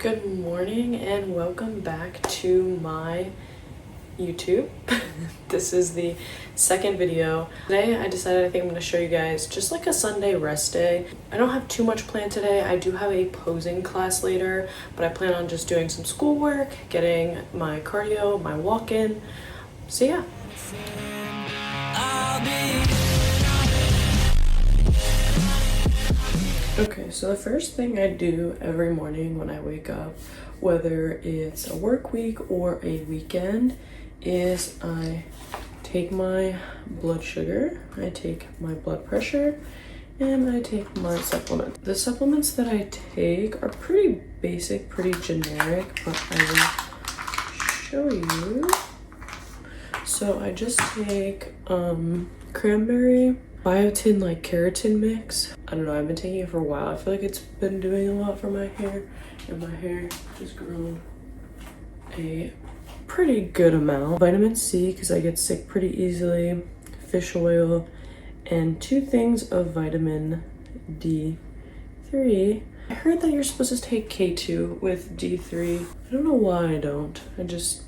Good morning and welcome back to my YouTube. This is the second video. Today I decided I think I'm going to show you guys just like a Sunday rest day. I don't have too much planned today. I do have a posing class later, but I plan on just doing some schoolwork, getting my cardio, my walk-in. So yeah. Okay, so the first thing I do every morning when I wake up, whether it's a work week or a weekend, is I take my blood sugar, I take my blood pressure, and I take my supplements. The supplements that I take are pretty basic, pretty generic, but I will show you. So I just take cranberry, biotin, like keratin mix. I don't know, I've been taking it for a while. I feel like it's been doing a lot for my hair, and my hair has grown a pretty good amount. Vitamin C, because I get sick pretty easily, fish oil, and 2 things of vitamin D3. I heard that you're supposed to take K2 with D3. I don't know why I don't. I'm just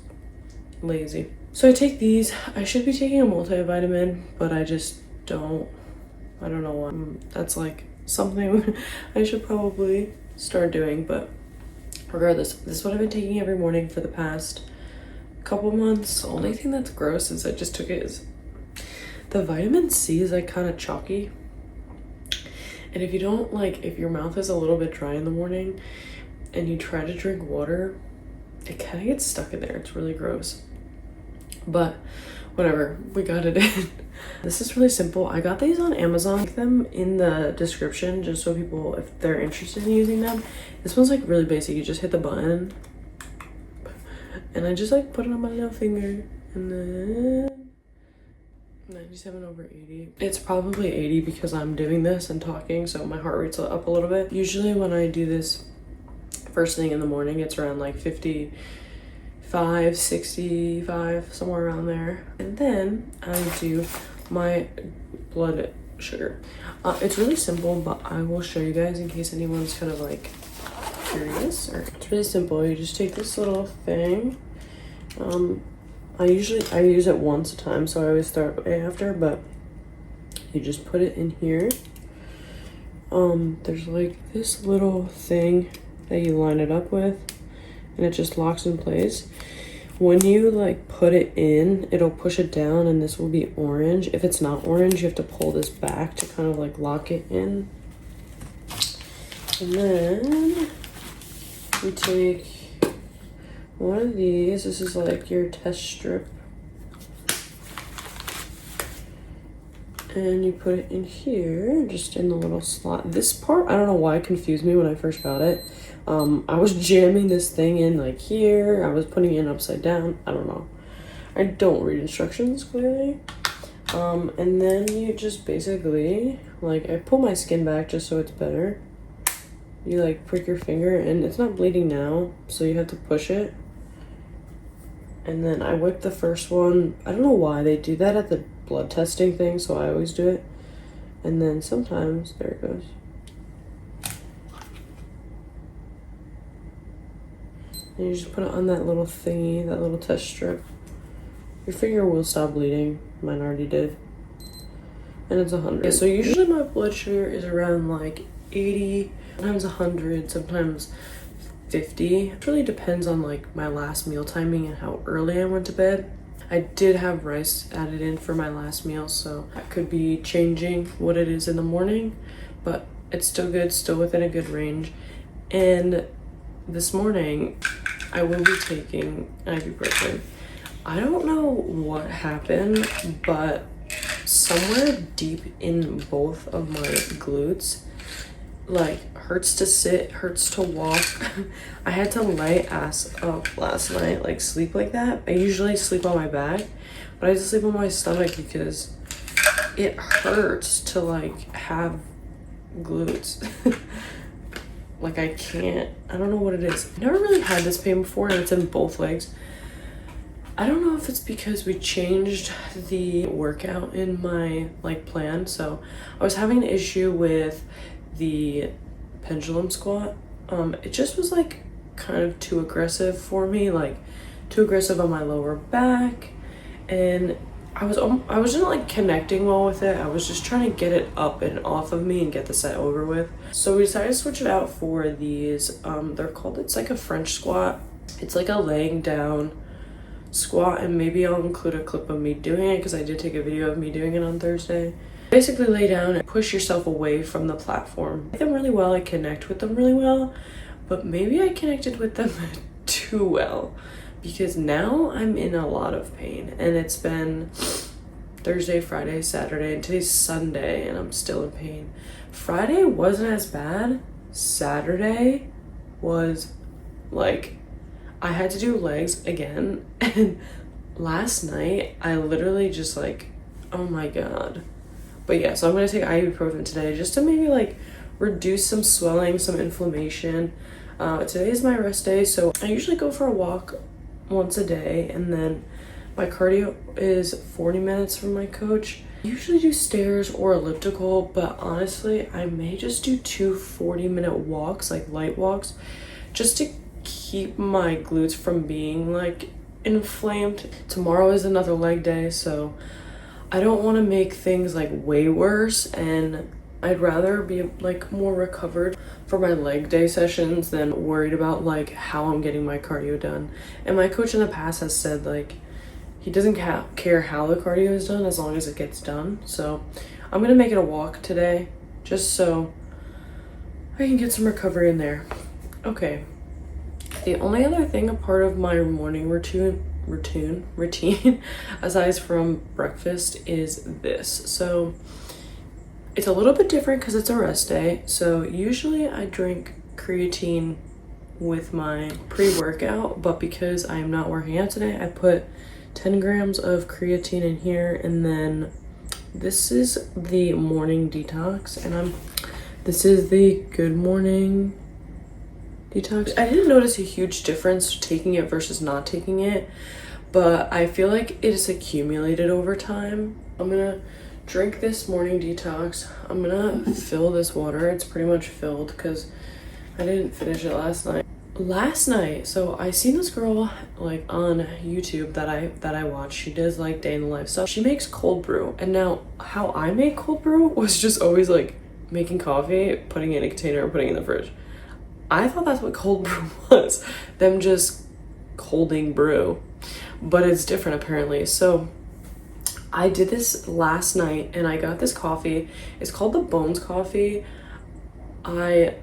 lazy. So I take these. I should be taking a multivitamin, but I just don't. I don't know why. That's like something I should probably start doing, but regardless, this is what I've been taking every morning for the past couple months. The only thing that's gross is I just took it is the vitamin C is like kind of chalky, and if you don't like, if your mouth is a little bit dry in the morning and you try to drink water, it kind of gets stuck in there. It's really gross, but whatever, we got it in. This is really simple. I got these on Amazon. Link them in the description just so people, if they're interested in using them. This one's like really basic. You just hit the button and I just like put it on my little finger, and then 97/80. It's probably 80 because I'm doing this and talking, so my heart rate's up a little bit. Usually when I do this first thing in the morning, it's around like 55, 65, somewhere around there. And then I do my blood sugar. It's really simple, but I will show you guys in case anyone's kind of like curious. It's really simple. You just take this little thing. I use it once a time, so I always start way after, but you just put it in here. There's like this little thing that you line it up with, and it just locks in place. When you like put it in, it'll push it down and this will be orange. If it's not orange, you have to pull this back to kind of like lock it in. And then you take one of these. This is like your test strip. And you put it in here, just in the little slot. This part, I don't know why it confused me when I first got it. I was jamming this thing in like here. I was putting it in upside down. I don't know. I don't read instructions clearly. And then you just basically, like, I pull my skin back just so it's better. You like prick your finger and it's not bleeding now, so you have to push it. And then I whip the first one. I don't know why they do that at the blood testing thing, so I always do it. And then sometimes, there it goes. And you just put it on that little thingy, that little test strip. Your finger will stop bleeding. Mine already did. And it's 100. Okay, so usually my blood sugar is around like 80, sometimes 100, sometimes 50. It really depends on like my last meal timing and how early I went to bed. I did have rice added in for my last meal, so that could be changing what it is in the morning, but it's still good, still within a good range. And this morning, I will be taking ibuprofen. I don't know what happened, but somewhere deep in both of my glutes, like, hurts to sit, hurts to walk. I had to lay ass up last night, like sleep like that. I usually sleep on my back, but I had to sleep on my stomach because it hurts to like have glutes. Like I can't, I don't know what it is. I never really had this pain before, and it's in both legs. I don't know if it's because we changed the workout in my like plan. So I was having an issue with the pendulum squat. It just was like kind of too aggressive for me, like too aggressive on my lower back, and I wasn't like connecting well with it. I was just trying to get it up and off of me and get the set over with. So we decided to switch it out for these. It's like a French squat. It's like a laying down squat, and maybe I'll include a clip of me doing it because I did take a video of me doing it on Thursday. Basically lay down and push yourself away from the platform. I do them really well, I connect with them really well, but maybe I connected with them too well, because now I'm in a lot of pain, and it's been Thursday, Friday, Saturday, and today's Sunday, and I'm still in pain. Friday wasn't as bad. Saturday was like, I had to do legs again, and last night I literally just like, oh my god. But yeah, so I'm gonna take ibuprofen today just to maybe like reduce some swelling, some inflammation. Today is my rest day, so I usually go for a walk once a day, and then my cardio is 40 minutes from my coach. I usually do stairs or elliptical, but honestly, I may just do 2 40-minute walks, like light walks, just to keep my glutes from being like inflamed. Tomorrow is another leg day, so I don't want to make things like way worse, and I'd rather be like more recovered for my leg day sessions than worried about like how I'm getting my cardio done. And my coach in the past has said like he doesn't care how the cardio is done as long as it gets done. So I'm gonna make it a walk today just so I can get some recovery in there. Okay, the only other thing a part of my morning routine aside from breakfast is this. So it's a little bit different because it's a rest day. So usually I drink creatine with my pre-workout, but because I am not working out today, I put 10 grams of creatine in here, and then this is the morning detox, and this is the good morning detox. I didn't notice a huge difference taking it versus not taking it, but I feel like it is accumulated over time. I'm gonna drink this morning detox. I'm gonna fill this water. It's pretty much filled because I didn't finish it last night. So I seen this girl like on YouTube that I watch. She does like day in the life stuff. She makes cold brew, and now how I make cold brew was just always like making coffee, putting it in a container, and putting it in the fridge. I thought that's what cold brew was, them just colding brew, but it's different apparently. So I did this last night, and I got this coffee. It's called the Bones coffee. I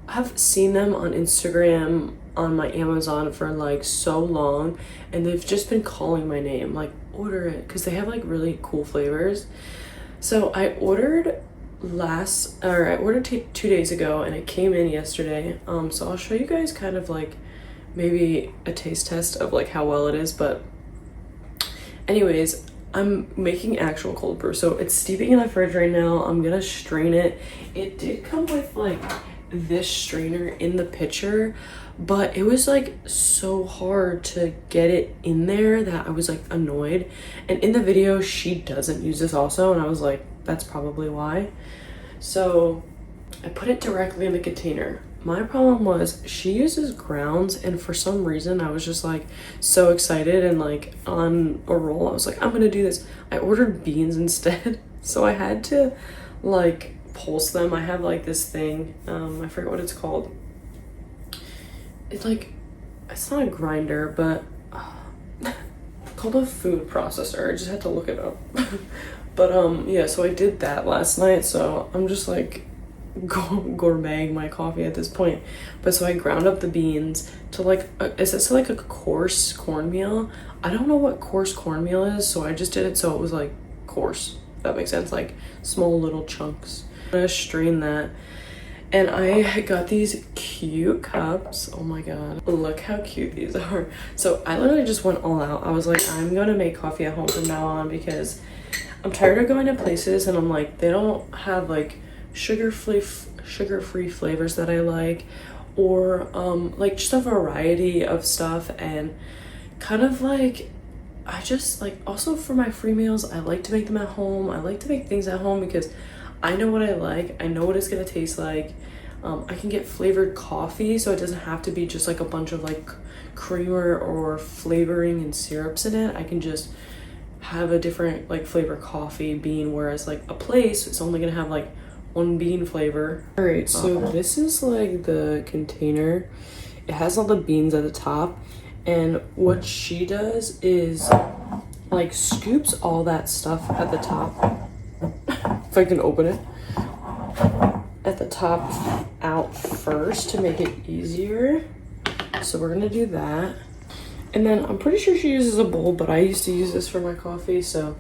have seen them on Instagram, on my Amazon for like so long, and they've just been calling my name, like order it, because they have like really cool flavors. So I ordered 2 days ago, and it came in yesterday. So I'll show you guys kind of like maybe a taste test of like how well it is. But anyways, I'm making actual cold brew, so it's steeping in the fridge right now. I'm gonna strain it. It did come with like this strainer in the pitcher, but it was like so hard to get it in there that I was like annoyed. And in the video she doesn't use this also, and I was like, that's probably why. So I put it directly in the container. My problem was she uses grounds, and for some reason I was just like so excited and like on a roll. I was like, I'm gonna do this. I ordered beans instead. So I had to like pulse them. I have like this thing, I forget what it's called. It's like, it's not a grinder, but called a food processor. I just had to look it up. But yeah, so I did that last night, so I'm just like gourmeting my coffee at this point. But so I ground up the beans to like is this like a coarse cornmeal? I don't know what coarse cornmeal is, so I just did it so it was like coarse, if that makes sense, like small little chunks. I'm gonna strain that, and I got these cute cups. Oh my god, look how cute these are. So I literally just went all out. I was like, I'm gonna make coffee at home from now on, because I'm tired of going to places and I'm like, they don't have like sugar-free flavors that I like, or like just a variety of stuff. And kind of like, I just like, also for my free meals, I like to make them at home. I like to make things at home because I know what I like, I know what it's gonna taste like. I can get flavored coffee, so it doesn't have to be just like a bunch of like creamer or flavoring and syrups in it. I can just have a different like flavor coffee bean, whereas like a place it's only gonna have like one bean flavor. All right, so this is like the container. It has all the beans at the top, and what she does is like scoops all that stuff at the top, if I can open it, at the top out first to make it easier. So we're gonna do that. And then I'm pretty sure she uses a bowl, but I used to use this for my coffee. So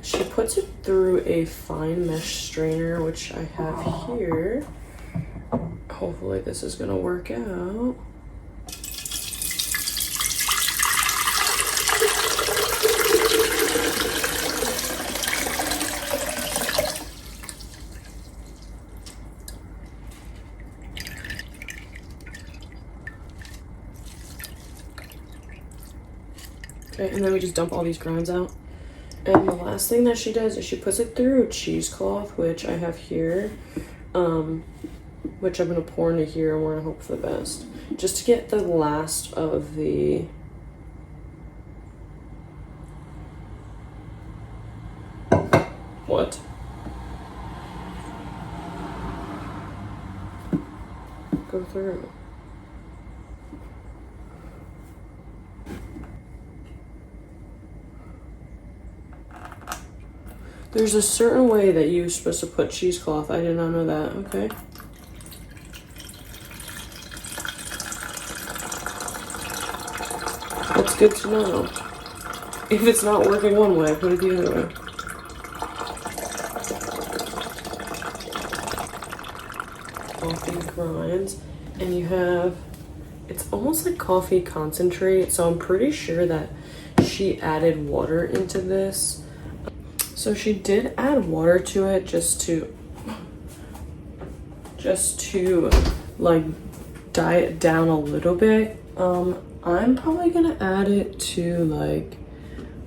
she puts it through a fine mesh strainer, which I have here. Hopefully this is gonna work out. Okay, and then we just dump all these grounds out. And the last thing that she does is she puts it through a cheesecloth, which I have here, which I'm gonna pour into here, and we're gonna hope for the best, just to get the last of the what? Go through. There's a certain way that you're supposed to put cheesecloth. I did not know that. Okay. That's good to know. If it's not working one way, put it the other way. Coffee grinds, and you have, it's almost like coffee concentrate, so I'm pretty sure that she added water into this. So she did add water to it just to like dye it down a little bit. I'm probably gonna add it to like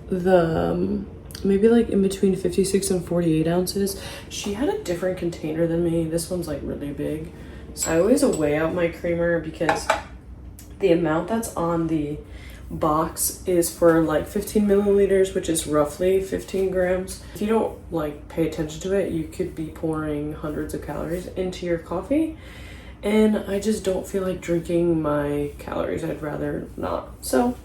the maybe like in between 56 and 48 ounces. She had a different container than me. This one's like really big. So I always weigh out my creamer because the amount that's on the box is for like 15 milliliters, which is roughly 15 grams. If you don't like pay attention to it, you could be pouring hundreds of calories into your coffee, and I just don't feel like drinking my calories. I'd rather not. So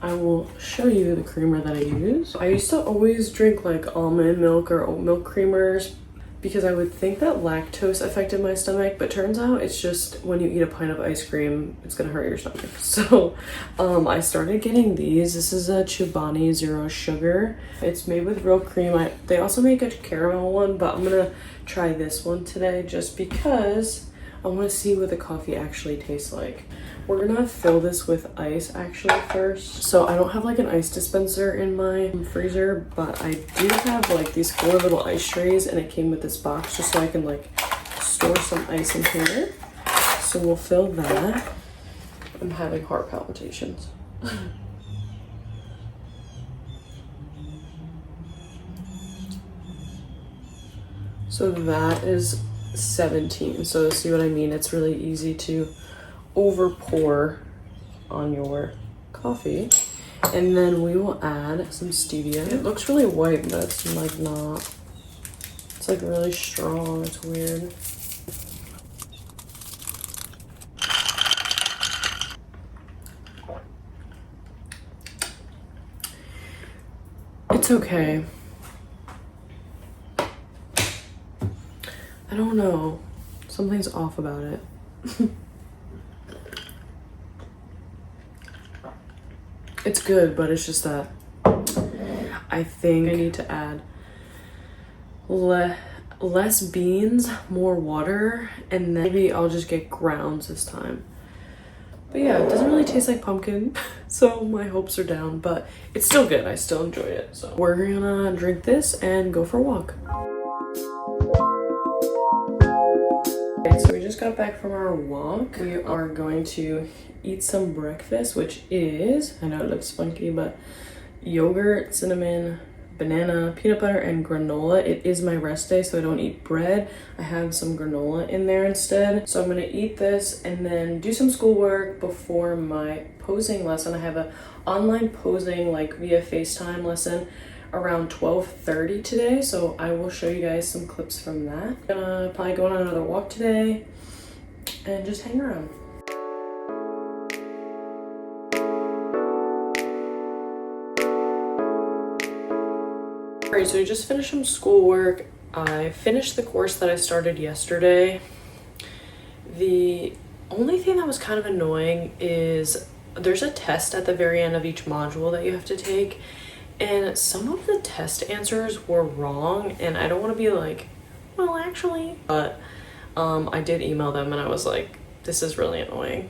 I will show you the creamer that I use. I used to always drink like almond milk or oat milk creamers because I would think that lactose affected my stomach, but turns out it's just when you eat a pint of ice cream, it's gonna hurt your stomach. So I started getting these. This is a Chobani Zero Sugar. It's made with real cream. They also make a caramel one, but I'm gonna try this one today just because I wanna see what the coffee actually tastes like. We're gonna fill this with ice actually first. So I don't have like an ice dispenser in my freezer, but I do have like these 4 little ice trays, and it came with this box just so I can like store some ice in here. So we'll fill that. I'm having heart palpitations. So that is 17. So see what I mean? It's really easy to over pour on your coffee. And then we will add some stevia. It looks really white, but it's like not. It's like really strong. It's weird. It's okay. I don't know. Something's off about it. It's good, but it's just that I think I need to add less beans, more water, and then maybe I'll just get grounds this time. But yeah, it doesn't really taste like pumpkin, so my hopes are down, but it's still good. I still enjoy it. So we're gonna drink this and go for a walk. Okay, so we just got back from our walk. We are going to eat some breakfast, which is, I know it looks funky, but yogurt, cinnamon, banana, peanut butter, and granola. It is my rest day, so I don't eat bread. I have some granola in there instead. So I'm gonna eat this and then do some schoolwork before my posing lesson. I have an online posing like via FaceTime lesson around 12:30 today, so I will show you guys some clips from that. I'm gonna probably go on another walk today and just hang around. Alright, so I just finished some schoolwork. I finished the course that I started yesterday. The only thing that was kind of annoying is there's a test at the very end of each module that you have to take, and some of the test answers were wrong, and I don't want to be like, well, actually, but I did email them and I was like, this is really annoying.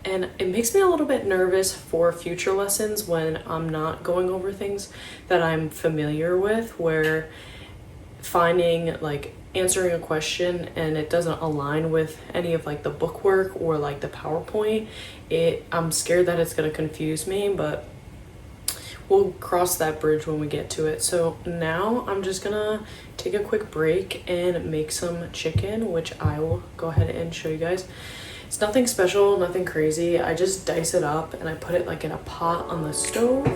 And it makes me a little bit nervous for future lessons when I'm not going over things that I'm familiar with, where finding like answering a question and it doesn't align with any of like the bookwork or like the PowerPoint. I'm scared that it's going to confuse me, but we'll cross that bridge when we get to it. So now I'm just gonna take a quick break and make some chicken, which I will go ahead and show you guys. It's nothing special, nothing crazy. I just dice it up and I put it like in a pot on the stove.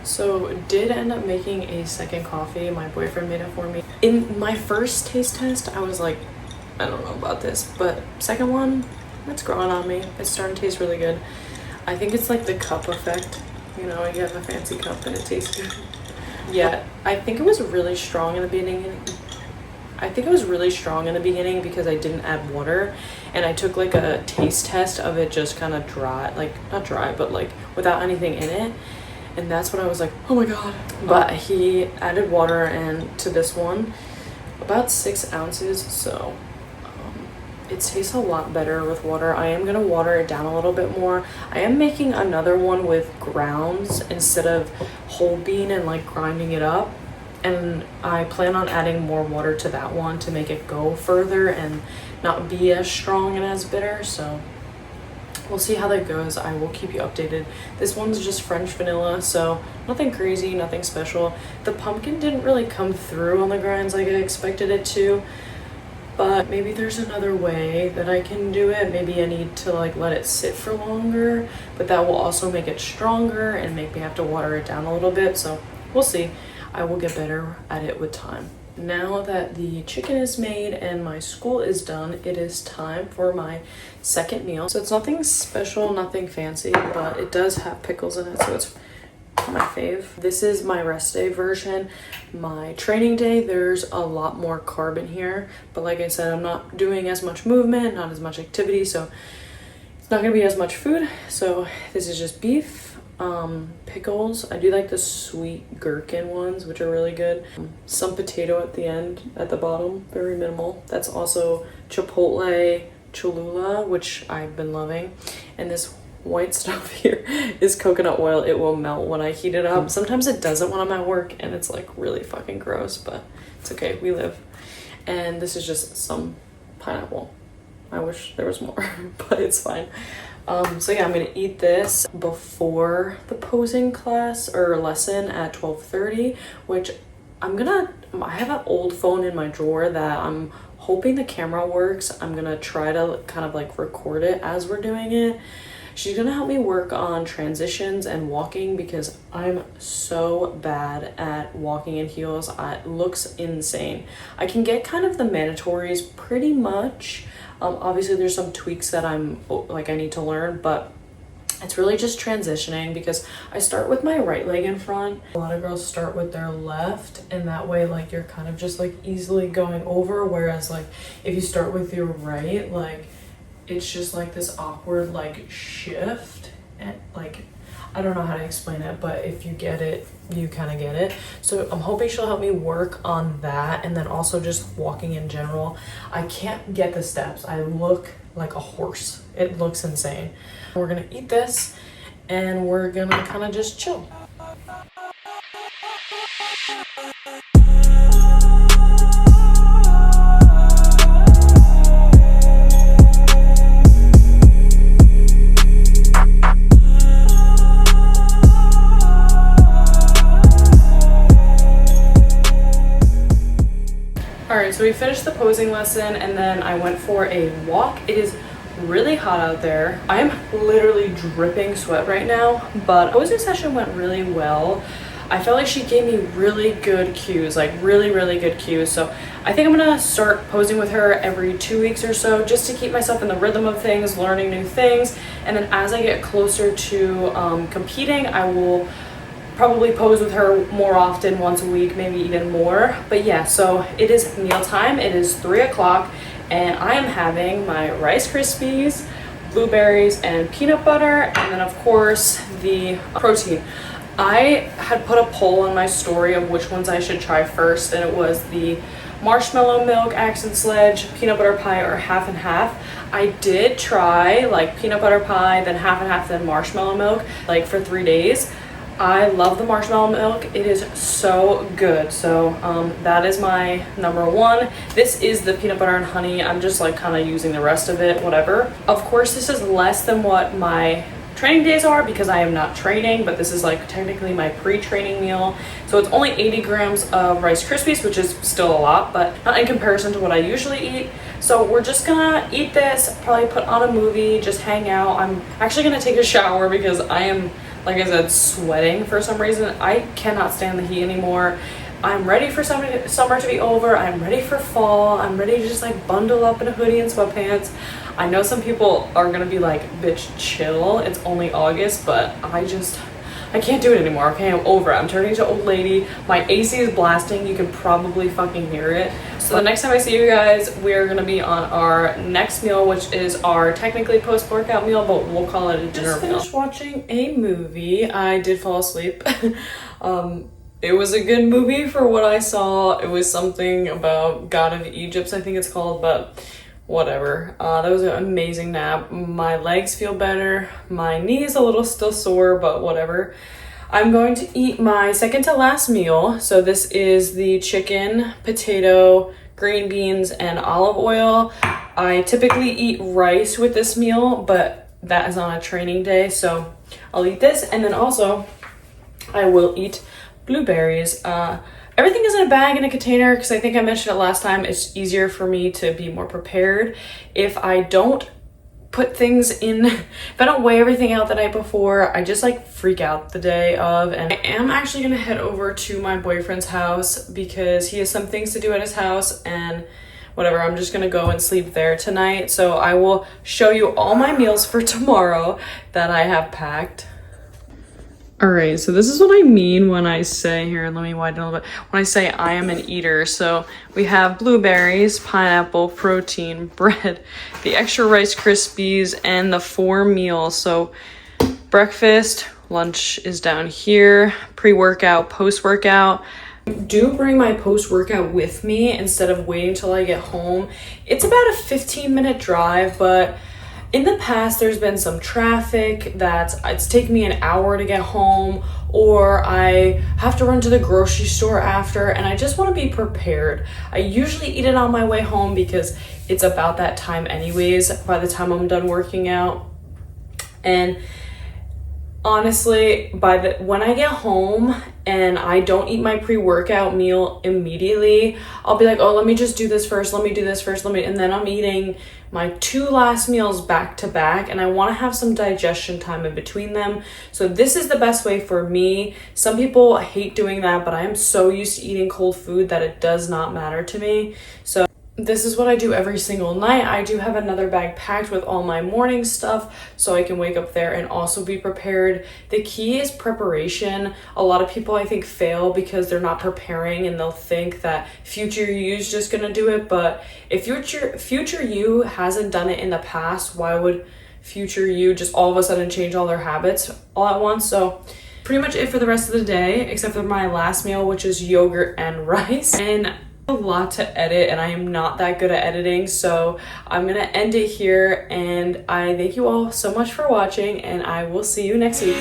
So did end up making a second coffee. My boyfriend made it for me. In my first taste test, I was like, I don't know about this, but second one, it's growing on me. It's starting to taste really good. I think it's like the cup effect. You know, you have a fancy cup and it tastes good. Yeah, I think it was really strong in the beginning. Because I didn't add water, and I took like a taste test of it just kind of dry, like not dry, but like without anything in it. And that's when I was like, oh my god. But he added water, and to this one, about 6 ounces. So it tastes a lot better with water. I am gonna water it down a little bit more. I am making another one with grounds instead of whole bean and like grinding it up. And I plan on adding more water to that one to make it go further and not be as strong and as bitter. So we'll see how that goes. I will keep you updated. This one's just French vanilla, so nothing crazy, nothing special. The pumpkin didn't really come through on the grinds like I expected it to, but maybe there's another way that I can do it. Maybe I need to like let it sit for longer, but that will also make it stronger and make me have to water it down a little bit. So we'll see. I will get better at it with time. Now that the chicken is made and my school is done, it is time for my second meal. So it's nothing special, nothing fancy, but it does have pickles in it, so it's my fave. This is my rest day version. My training day, there's a lot more carb in here, but like I said, I'm not doing as much movement, not as much activity, so it's not gonna be as much food. So this is just beef, pickles. I do like the sweet gherkin ones, which are really good. Some potato at the end, at the bottom, very minimal. That's also chipotle Cholula, which I've been loving. And this white stuff here is coconut oil. It will melt when I heat it up. Sometimes it doesn't when I'm at work and it's like really fucking gross, but it's okay, we live. And this is just some pineapple. I wish there was more, but it's fine. So yeah, I'm gonna eat this before the posing class or lesson at 12:30, which I have an old phone in my drawer that I'm hoping the camera works. I'm gonna try to kind of like record it as we're doing it. She's gonna help me work on transitions and walking because I'm so bad at walking in heels. It looks insane. I can get kind of the mandatories pretty much. Obviously there's some tweaks that I need to learn, but it's really just transitioning because I start with my right leg in front. A lot of girls start with their left, and that way like you're kind of just like easily going over, whereas like if you start with your right, like it's just like this awkward like shift, and like I don't know how to explain it, but if you get it, you kind of get it. So I'm hoping she'll help me work on that, and then also just walking in general. I can't get the steps. I look like a horse. It looks insane. We're gonna eat this and we're gonna kind of just chill. Alright, so we finished the posing lesson and then I went for a walk. It is really hot out there. I am literally dripping sweat right now, but posing session went really well. I felt like she gave me really good cues, like really good cues. So I think I'm gonna start posing with her every 2 weeks or so, just to keep myself in the rhythm of things, learning new things. And then as I get closer to competing, I will probably pose with her more often, once a week, maybe even more. But yeah, so it is meal time. It is 3 o'clock and I am having my Rice Krispies, blueberries, and peanut butter, and then of course the protein. I had put a poll on my story of which ones I should try first, and it was the marshmallow milk accent sledge, peanut butter pie, or half and half. I did try like peanut butter pie, then half and half, then marshmallow milk, like for 3 days. I love the marshmallow milk. It is so good. So that is my number one. This is the peanut butter and honey. I'm just like kind of using the rest of it, whatever. Of course, this is less than what my training days are because I am not training, but this is like technically my pre-training meal. So it's only 80 grams of Rice Krispies, which is still a lot, but not in comparison to what I usually eat. So we're just gonna eat this, probably put on a movie, just hang out. I'm actually gonna take a shower because I am, like I said, sweating for some reason. I cannot stand the heat anymore. I'm ready for summer to be over. I'm ready for fall. I'm ready to just like bundle up in a hoodie and sweatpants. I know some people are gonna be like, bitch, chill. It's only August, but I can't do it anymore, okay? I'm over it. I'm turning into old lady. My AC is blasting. You can probably fucking hear it. So the next time I see you guys, we're gonna be on our next meal, which is our technically post-workout meal, but we'll call it a dinner meal. Just finished watching a movie. I did fall asleep. It was a good movie for what I saw. It was something about God of Egypt, I think it's called, but whatever. That was an amazing nap. My legs feel better. My knee is a little still sore, but whatever. I'm going to eat my second to last meal. So this is the chicken, potato, green beans, and olive oil. I typically eat rice with this meal, but that is on a training day, so I'll eat this. And then also I will eat blueberries. Everything is in a bag in a container because I think I mentioned it last time. It's easier for me to be more prepared. If I don't put things in, if I don't weigh everything out the night before, I just like freak out the day of. And I am actually gonna head over to my boyfriend's house because he has some things to do at his house, and whatever, I'm just gonna go and sleep there tonight. So I will show you all my meals for tomorrow that I have packed. All right, so this is what I mean when I say, here, let me widen a little bit. When I say I am an eater, so we have blueberries, pineapple, protein, bread, the extra Rice Krispies, and the 4 meals. So breakfast, lunch is down here, pre-workout, post-workout. Do bring my post-workout with me instead of waiting till I get home. It's about a 15-minute drive, but in the past, there's been some traffic it's taken me an hour to get home, or I have to run to the grocery store after, and I just want to be prepared. I usually eat it on my way home because it's about that time anyways, by the time I'm done working out. And honestly, when I get home and I don't eat my pre-workout meal immediately, I'll be like, oh, let me just do this first, let me do this first, and then I'm eating my 2 last meals back to back, and I want to have some digestion time in between them. So this is the best way for me. Some people hate doing that, but I am so used to eating cold food that it does not matter to me. So this is what I do every single night. I do have another bag packed with all my morning stuff so I can wake up there and also be prepared. The key is preparation. A lot of people I think fail because they're not preparing and they'll think that future you is just gonna do it. But if future you hasn't done it in the past, why would future you just all of a sudden change all their habits all at once. So pretty much it for the rest of the day, except for my last meal, which is yogurt and rice. And a lot to edit, and I am not that good at editing, so I'm gonna end it here. And I thank you all so much for watching, and I will see you next week.